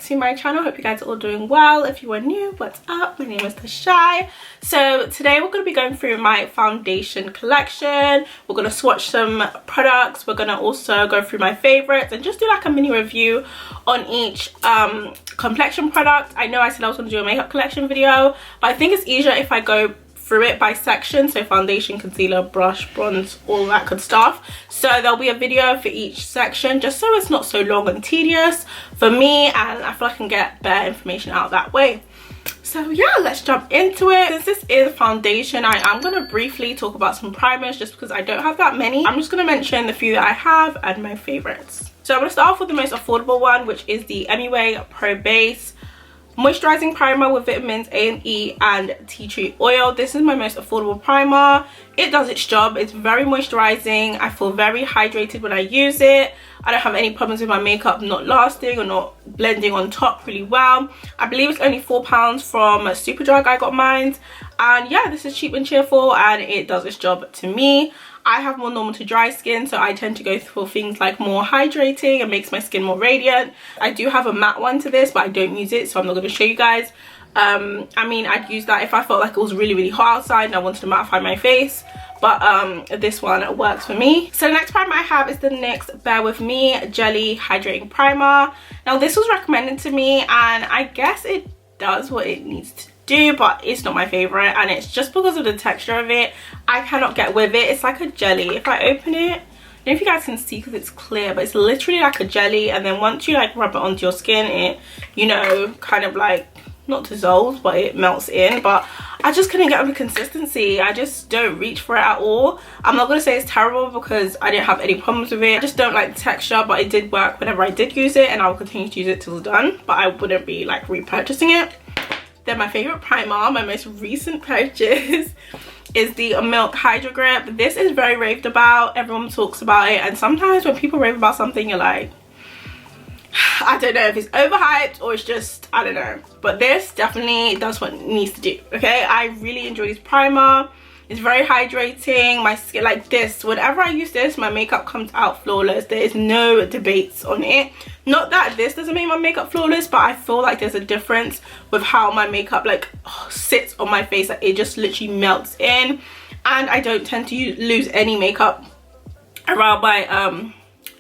to my channel. Hope you guys are all doing well. If you are new, what's up? My name is TheShai. So today we're going to be going through my foundation collection. We're going to swatch some products. We're going to also go through my favorites and just do like a mini review on each complexion product. I know I said I was going to do a makeup collection video, but I think it's easier if I go through it by section, so foundation, concealer, brush, bronze, all that good stuff. So there'll be a video for each section just so it's not so long and tedious for me, and I feel I can get better information out that way. So yeah, let's jump into it. Since this is foundation, I am going to briefly talk about some primers just because I don't have that many. I'm just going to mention the few that I have and my favorites. So I'm going to start off with the most affordable one, which is the NYX Pro Base moisturizing primer with vitamins A and E and tea tree oil. This is my most affordable primer. It does its job. It's very moisturizing. I feel very hydrated when I use it. I don't have any problems with my makeup not lasting or not blending on top really well. I believe it's only £4 from Superdrug I got mine, and yeah, this is cheap and cheerful and it does its job to me. I have more normal to dry skin, so I tend to go for things like more hydrating and makes my skin more radiant. I do have a matte one to this, but I don't use it, so I'm not going to show you guys. I mean, I'd use that if I felt like it was really hot outside and I wanted to mattify my face, but this one works for me. So the next primer I have is the NYX Bear With Me Jelly Hydrating Primer. Now this was recommended to me and I guess it does what it needs to do, but it's not my favorite, and it's just because of the texture of it. I cannot get with it. It's like a jelly. If I open it, I don't know if you guys can see because it's clear, but it's literally like a jelly, and then once you like rub it onto your skin, it, you know, kind of like not dissolves, but it melts in. But I just couldn't get with the consistency. I just don't reach for it at all. I'm not gonna say it's terrible because I didn't have any problems with it. I just don't like the texture, but it did work whenever I did use it, and I will continue to use it till done, but I wouldn't be like repurchasing it. Then my favorite primer, my most recent purchase, is the Milk Hydro Grip. This is very raved about. Everyone talks about it, and sometimes when people rave about something, you're like, I don't know if it's overhyped or it's just, I don't know. But this definitely does what it needs to do, okay? I really enjoy this primer. It's very hydrating. My skin, like this, whenever I use this, my makeup comes out flawless. There is no debates on it. Not that this doesn't make my makeup flawless, but I feel like there's a difference with how my makeup like sits on my face. Like it just literally melts in, and I don't tend to lose any makeup around my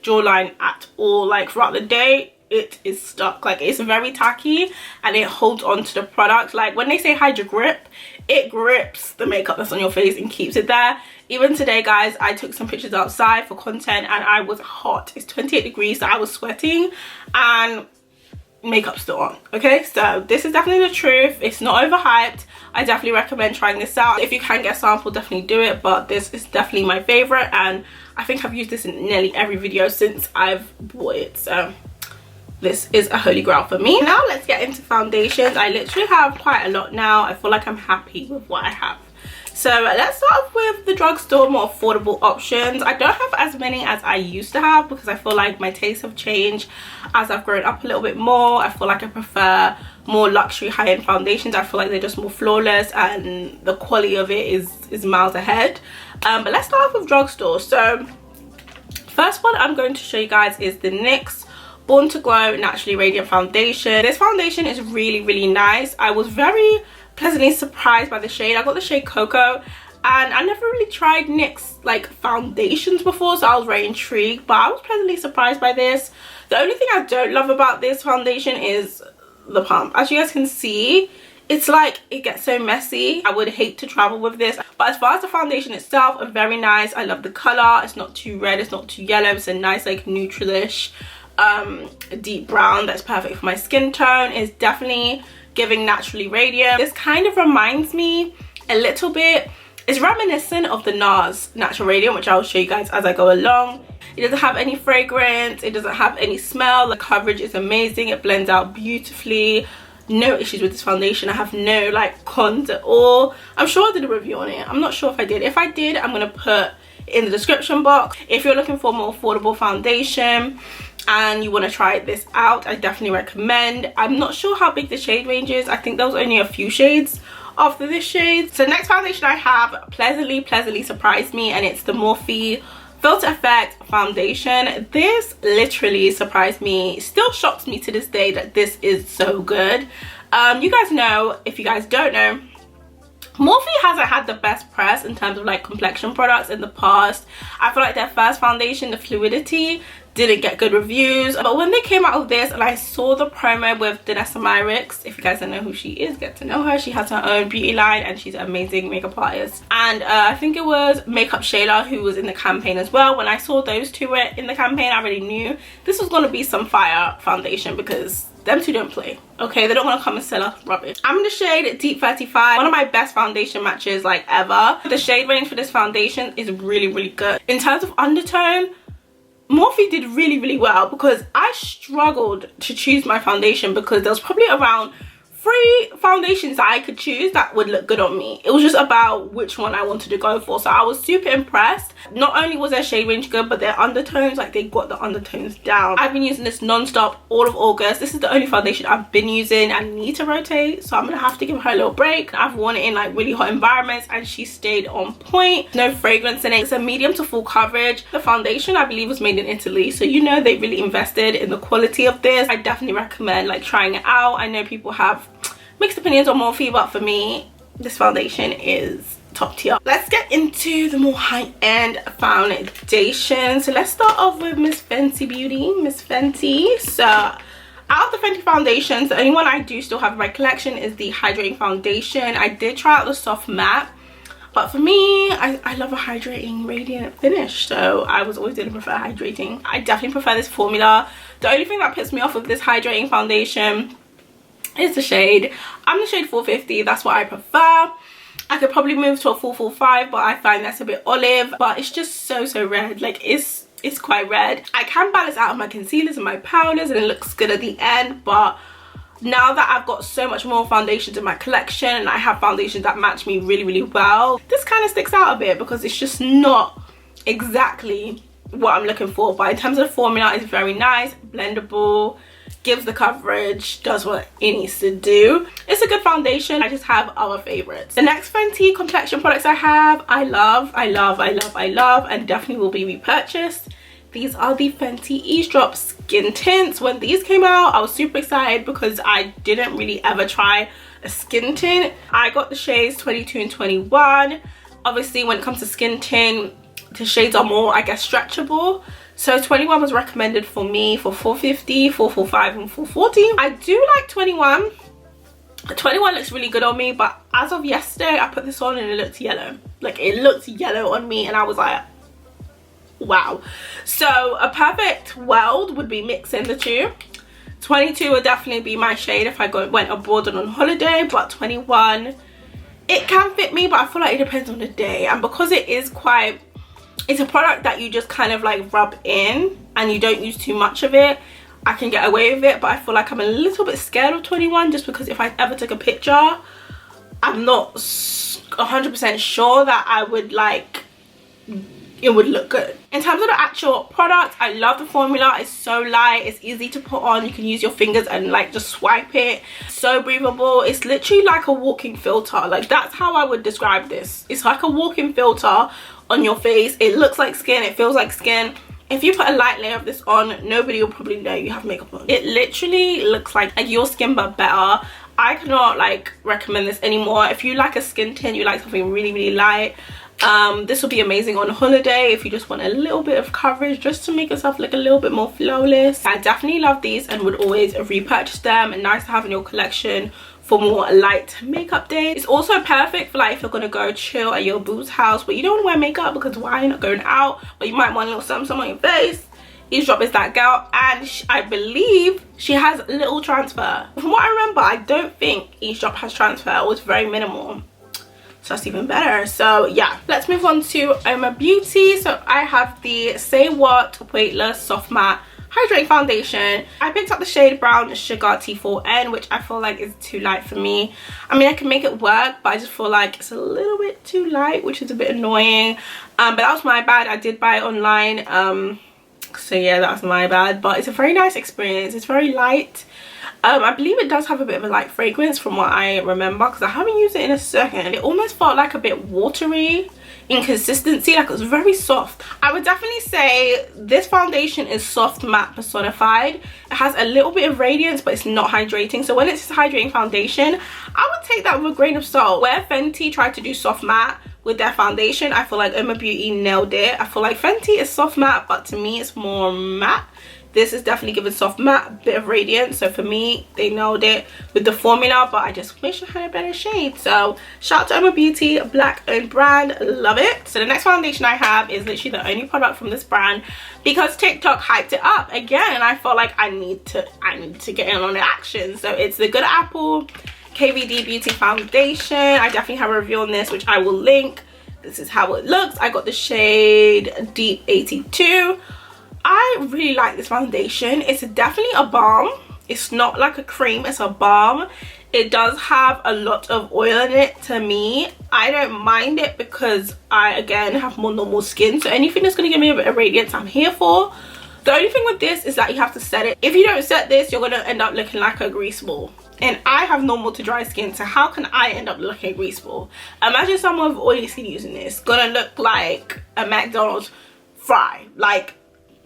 jawline at all. Like throughout the day, it is stuck. Like it's very tacky and it holds on to the product. Like when they say Hydro Grip, it grips the makeup that's on your face and keeps it there. Even today, guys, I took some pictures outside for content and I was hot. It's 28 degrees, so I was sweating and makeup's still on. Okay, so this is definitely the truth. It's not overhyped. I definitely recommend trying this out. If you can get a sample, definitely do it, but this is definitely my favorite, and I think I've used this in nearly every video since I've bought it, so this is a holy grail for me. Now let's get into foundations. I literally have quite a lot now. I feel like I'm happy with what I have. So let's start off with the Drugstore more affordable options. I don't have as many as I used to have because I feel like my tastes have changed as I've grown up a little bit more. I feel like I prefer more luxury high-end foundations. I feel like they're just more flawless and the quality of it is miles ahead. But let's start off with Drugstore. So first one I'm going to show you guys is the NYX Born to Glow Naturally Radiant Foundation. This foundation is really nice. I was very pleasantly surprised by the shade. I got the shade Cocoa, and I never really tried NYX like foundations before, so I was very intrigued, but I was pleasantly surprised by this. The only thing I don't love about this foundation is the pump. As you guys can see, it's like it gets so messy. I would hate to travel with this, but as far as the foundation itself, very nice. I love the color. It's not too red, it's not too yellow. It's a nice like neutralish deep brown that's perfect for my skin tone. It's definitely giving naturally radiant. This kind of reminds me a little bit, it's reminiscent of the NARS Natural Radiant, which I'll show you guys as I go along. It doesn't have any fragrance, it doesn't have any smell. The coverage is amazing, it blends out beautifully. No issues with this foundation. I have no like cons at all. I'm sure I did a review on it. I'm not sure if I did. If I did, I'm gonna put it in the description box. If you're looking for a more affordable foundation and you want to try this out, I definitely recommend. I'm not sure how big the shade range is. I think there was only a few shades after this shade. So next foundation I have pleasantly surprised me, and it's the Morphe Filter Effect foundation. This literally surprised me, still shocks me to this day that this is so good. You guys know, if you guys don't know, Morphe hasn't had the best press in terms of like complexion products in the past. I feel like their first foundation, the Fluidity, didn't get good reviews, but when they came out with this and I saw the promo with NYX, if you guys don't know who she is, get to know her. She has her own beauty line and she's an amazing makeup artist, and I think it was Makeup Shayla who was in the campaign as well. When I saw those two were in the campaign, I already knew this was going to be some fire foundation because them two don't play, okay? They don't want to come and sell us rubbish. I'm in the shade Deep 35, one of my best foundation matches like ever. The shade range for this foundation is really good. In terms of undertone, Morphe did really well, because I struggled to choose my foundation because there was probably around 3 foundations that I could choose that would look good on me. It was just about which one I wanted to go for. So I was super impressed. Not only was their shade range good, but their undertones, like they got the undertones down. I've been using this non-stop all of August. This is the only foundation I've been using. I need to rotate, so I'm gonna have to give her a little break. I've worn it in like really hot environments and she stayed on point. No fragrance in it. It's a medium to full coverage. The foundation, I believe, was made in Italy, so you know they really invested in the quality of this. I definitely recommend like trying it out. I know people have mixed opinions on Morphe, but for me, this foundation is top tier. Let's get into the more high-end foundation. So let's start off with Miss Fenty Beauty. Miss Fenty. So out of the Fenty foundations, the only one I do still have in my collection is the Hydrating foundation. I did try out the soft matte, but for me, I love a hydrating radiant finish, so I was always going to prefer hydrating. I definitely prefer this formula. The only thing that puts me off with this hydrating foundation is the shade. I'm the shade 450, that's what I prefer. I could probably move to a 445, but I find that's a bit olive, but it's just so red. Like it's quite red. I can balance out my concealers and my powders and it looks good at the end, but now that I've got so much more foundations in my collection and I have foundations that match me really well, this kind of sticks out a bit because it's just not exactly what I'm looking for. But in terms of the formula, it's very nice, blendable, gives the coverage, does what it needs to do. It's a good foundation. I just have other favorites. The next Fenty complexion products I have, I love and definitely will be repurchased. These are the Fenty Eaze Drop Skin Tints. When these came out, I was super excited because I didn't really ever try a skin tint. I got the shades 22 and 21. Obviously, when it comes to skin tint, the shades are more, I guess, stretchable. So 21 was recommended for me for 450, 445 and 440. I do like 21. 21 looks really good on me, but as of yesterday, I put this on and it looked yellow. Like it looked yellow on me and I was like, wow. So a perfect weld would be mixing the two. 22 would definitely be my shade if I went abroad and on holiday, but 21, it can fit me, but I feel like it depends on the day. And because it is quite, it's a product that you just kind of like rub in and you don't use too much of it, I can get away with it. But I feel like I'm a little bit scared of 21 just because if I ever took a picture, I'm not 100% sure that I would like, it would look good. In terms of the actual product, I love the formula. It's so light, it's easy to put on. You can use your fingers and like just swipe it. So breathable. It's literally like a walking filter. Like that's how I would describe this. It's like a walking filter on your face. It looks like skin, it feels like skin. If you put a light layer of this on, nobody will probably know you have makeup on. It literally looks like your skin but better. I cannot like recommend this anymore. If you like a skin tint, you like something really light, this will be amazing on holiday if you just want a little bit of coverage just to make yourself look a little bit more flawless. I definitely love these and would always repurchase them, and nice to have in your collection for more light makeup days. It's also perfect for like if you're gonna go chill at your boo's house but you don't want to wear makeup because why, you're not going out, but you might want a little something on your face. Eaze Drop is that girl, and I believe she has little transfer. From what I remember, I don't think Eaze Drop has transfer. It was very minimal, so that's even better. So yeah, let's move on to Uoma Beauty. So I have the Say What Weightless Soft Matte Hydrating Foundation. I picked up the shade Brown Sugar T4N, which I feel like is too light for me. I mean, I can make it work, but I just feel like it's a little bit too light, which is a bit annoying. But that was my bad. I did buy it online. So yeah, that's my bad, but it's a very nice experience. It's very light. I believe it does have a bit of a light fragrance from what I remember, because I haven't used it in a second. It almost felt like a bit watery in consistency, like it was very soft. I would definitely say this foundation is soft matte personified. It has a little bit of radiance, but it's not hydrating. So when it's a hydrating foundation, I would take that with a grain of salt. Where Fenty tried to do soft matte with their foundation, I feel like Uoma Beauty nailed it. I feel like Fenty is soft matte, but to me it's more matte. This is definitely giving soft matte, a bit of radiance. So for me, they nailed it with the formula, but I just wish I had a better shade. So shout out to Uoma Beauty, black owned brand, love it. So the next foundation I have is literally the only product from this brand because TikTok hyped it up again, and I felt like I need to get in on the action. So it's the Good Apple KVD Beauty Foundation. I definitely have a review on this, which I will link. This is how it looks. I got the shade Deep 82. I really like this foundation. It's definitely a balm. It's not like a cream, it's a balm. It does have a lot of oil in it. To me, I don't mind it because I again have more normal skin, so anything that's going to give me a bit of radiance I'm here for. The only thing with this is that you have to set it. If you don't set this, you're going to end up looking like a grease ball, and I have normal to dry skin, so how can I end up looking a grease ball? Imagine someone with oily skin using this. Gonna look like a McDonald's fry. Like,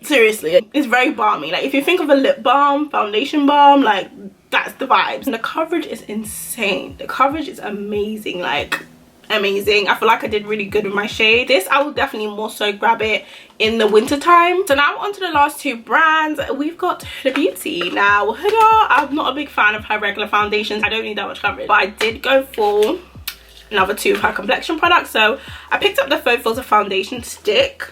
seriously, it's very balmy. Like if you think of a lip balm, foundation balm, like that's the vibes. And the coverage is insane. The coverage is amazing, like amazing. I feel like I did really good with my shade. This I will definitely more so grab it in the winter time. So now on to the last two brands. We've got Huda Beauty. Now Huda, I'm not a big fan of her regular foundations. I don't need that much coverage, but I did go for another two of her complexion products. So I picked up the Faux Filter foundation stick.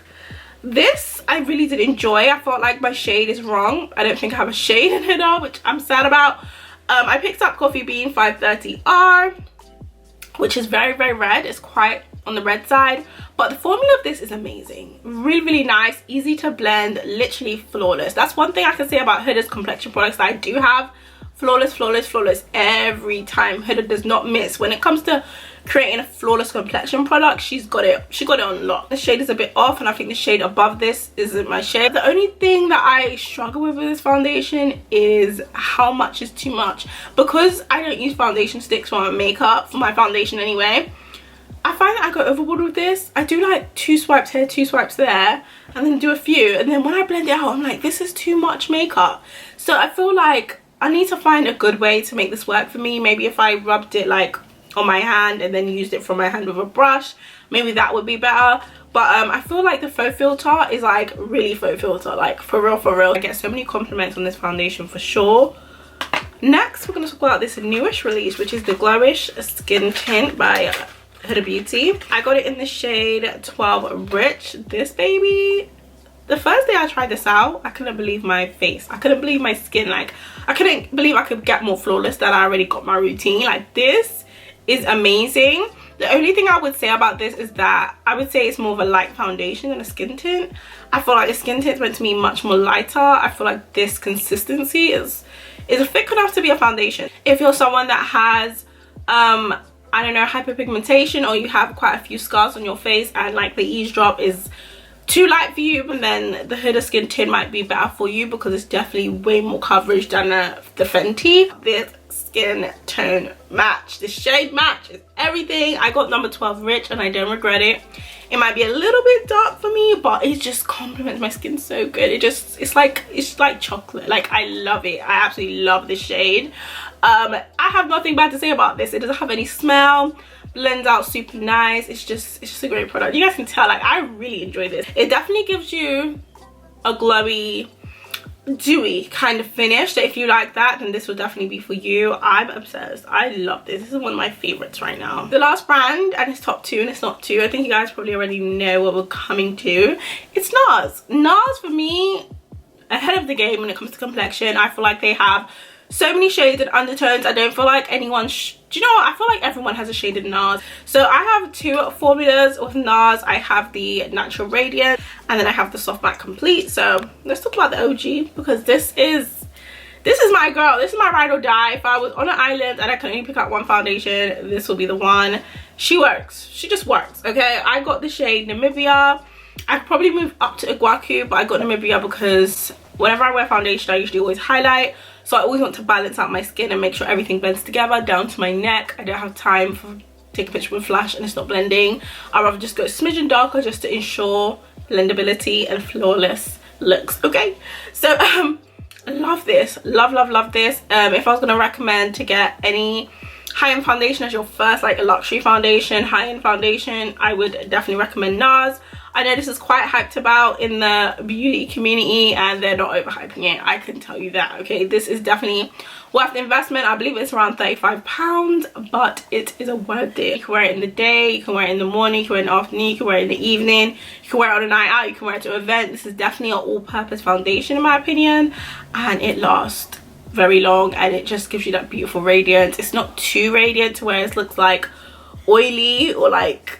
This I really did enjoy. I felt like my shade is wrong. I don't think I have a shade in Huda, which I'm sad about. I picked up Coffee Bean 530R, which is very, very red. It's quite on the red side, but the formula of this is amazing. Really, really nice, easy to blend, literally flawless. That's one thing I can say about Huda's complexion products that I do have. Flawless, flawless, flawless every time. Huda does not miss when it comes to creating a flawless complexion product. She got it on lock. The shade is a bit off, and I think the shade above this isn't my shade. The only thing that I struggle with this foundation is how much is too much, because I don't use foundation sticks for my makeup, for my foundation anyway. I find that I go overboard with this. I do like 2 swipes here, 2 swipes there, and then do a few, and then when I blend it out, I'm like, this is too much makeup. So I feel like I need to find a good way to make this work for me. Maybe if I rubbed it like on my hand and then used it from my hand with a brush, maybe that would be better. But I feel like the Faux Filter is like really Faux Filter, like for real, for real. I get so many compliments on this foundation for sure. Next, we're going to talk about this newish release, which is the Glowish Skin Tint by Huda Beauty. I got it in the shade 12 Rich. This baby, the first day I tried this out, I couldn't believe my face. I couldn't believe my skin. Like, I couldn't believe I could get more flawless than I already got my routine. Like, this is amazing. The only thing I would say about this is that I would say it's more of a light foundation than a skin tint. I feel like the skin tint is meant to be much more lighter. I feel like this consistency is thick enough to be a foundation. If you're someone that has I don't know, hyperpigmentation, or you have quite a few scars on your face and like the Eaze drop is too light for you, and then the Huda Skin Tint might be better for you because it's definitely way more coverage than the Fenty. This skin tone match, the shade match is everything. I got number 12 Rich and I don't regret it. It might be a little bit dark for me, but it just complements my skin so good. It's like chocolate. Like, I love it. I absolutely love this shade. I have nothing bad to say about this. It doesn't have any smell, blends out super nice. It's just a great product. You guys can tell, like, I really enjoy this. It definitely gives you a glowy, dewy kind of finish. So if you like that, then this will definitely be for you. I'm obsessed. I love this. This is one of my favorites right now. The last brand, and it's top 2 and it's not 2. I think you guys probably already know what we're coming to. It's NARS. NARS, for me, ahead of the game when it comes to complexion. I feel like they have so many shades and undertones. I don't feel like anyone do you know what? I feel like everyone has a shade in NARS. So I have 2 formulas with NARS. I have the Natural Radiant and then I have the Soft Matte Complete. So let's talk about the OG, because this is my girl. This is my ride or die. If I was on an island and I could only pick out one foundation, this will be the one. She works. She just works, okay? I got the shade Namibia. I could probably move up to Iguaku, but I got Namibia because whenever I wear foundation I usually always highlight, so I always want to balance out my skin and make sure everything blends together down to my neck. I don't have time for take a picture with flash and it's not blending. I'd rather just go a smidgen darker just to ensure blendability and flawless looks. Okay, so I love this, love this. If I was going to recommend to get any high-end foundation as your first like a luxury foundation, high-end foundation, I would definitely recommend NARS. I know this is quite hyped about in the beauty community and they're not overhyping it, I can tell you that. Okay, this is definitely worth the investment. I believe it's around £35, but it is a worth it. You can wear it in the day, you can wear it in the morning, you can wear it in the afternoon, you can wear it in the evening, you can wear it on a night out, you can wear it to an event. This is definitely an all-purpose foundation in my opinion, and it lasts very long and it just gives you that beautiful radiance. It's not too radiant to where it looks like oily or like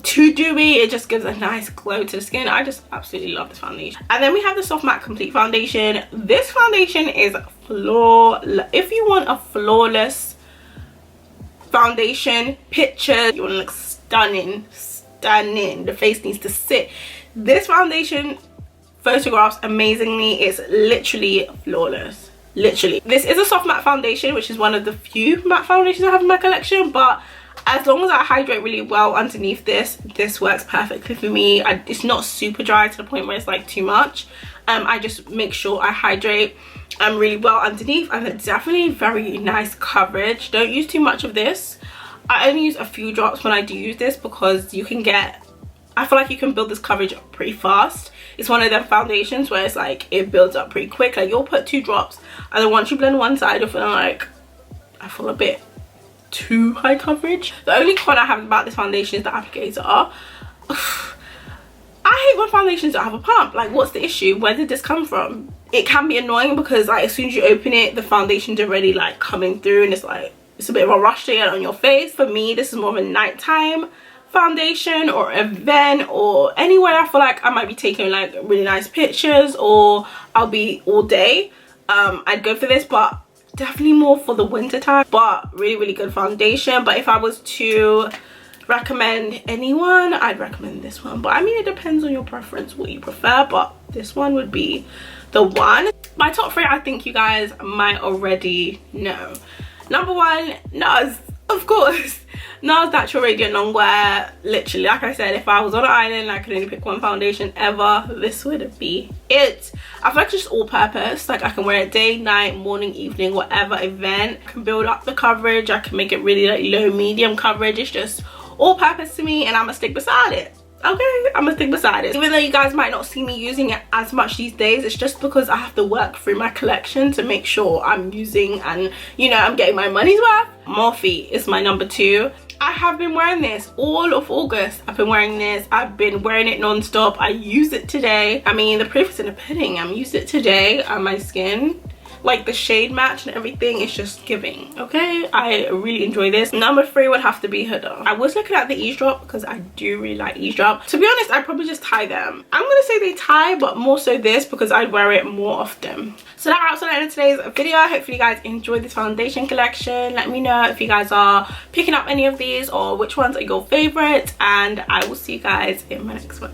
too dewy. It just gives a nice glow to the skin. I just absolutely love this foundation. And then we have the Soft Matte Complete Foundation. This foundation is flawless. If you want a flawless foundation picture, you want to look stunning, the face needs to sit, this foundation photographs amazingly. It's literally flawless, literally. This is a soft matte foundation, which is one of the few matte foundations I have in my collection, but as long as I hydrate really well underneath this works perfectly for me. It's not super dry to the point where it's like too much. I just make sure I hydrate really well underneath, and it's definitely very nice coverage. Don't use too much of this. I only use a few drops when I do use this because you can get, I feel like you can build this coverage up pretty fast. It's one of them foundations where it's like it builds up pretty quick. Like you'll put 2 drops and then once you blend one side you're feeling like, I feel a bit too high coverage. The only con I have about this foundation is the applicator. I hate when foundations don't have a pump. Like, what's the issue? Where did this come from? It can be annoying because like as soon as you open it, the foundation's already like coming through and it's like, it's a bit of a rush to get on your face. For me, this is more of a nighttime foundation or event or anywhere I feel like I might be taking like really nice pictures or I'll be all day. I'd go for this, but definitely more for the winter time. But really good foundation. But if I was to recommend anyone, I'd recommend this one. But I mean, it depends on your preference, what you prefer, but this one would be the one. My top 3 I think you guys might already know. Number 1, NARS, of course. NARS Natural Radiant Longwear. Literally, like I said, if I was on an island and I could only pick one foundation ever, this would be it. I feel like it's just all purpose. Like I can wear it day, night, morning, evening, whatever event. I can build up the coverage. I can make it really like low, medium coverage. It's just all purpose to me and I'm gonna stick beside it. Okay, I'm gonna stick beside it. Even though you guys might not see me using it as much these days, it's just because I have to work through my collection to make sure I'm using and, you know, I'm getting my money's worth. Morphe is my number 2. I have been wearing this all of August. I've been wearing this. I've been wearing it non-stop. I used it today. I mean, the proof is in the pudding. I'm used it today on my skin. Like the shade match and everything is just giving. Okay, I really enjoy this. Number 3 would have to be Huda. I was looking at the Eaze drop because I do really like Eaze drop. To be honest, I'd probably just tie them. I'm gonna say they tie, but more so this because I'd wear it more often. So that wraps on the end of today's video. Hopefully you guys enjoyed this foundation collection. Let me know if you guys are picking up any of these or which ones are your favorites, and I will see you guys in my next one.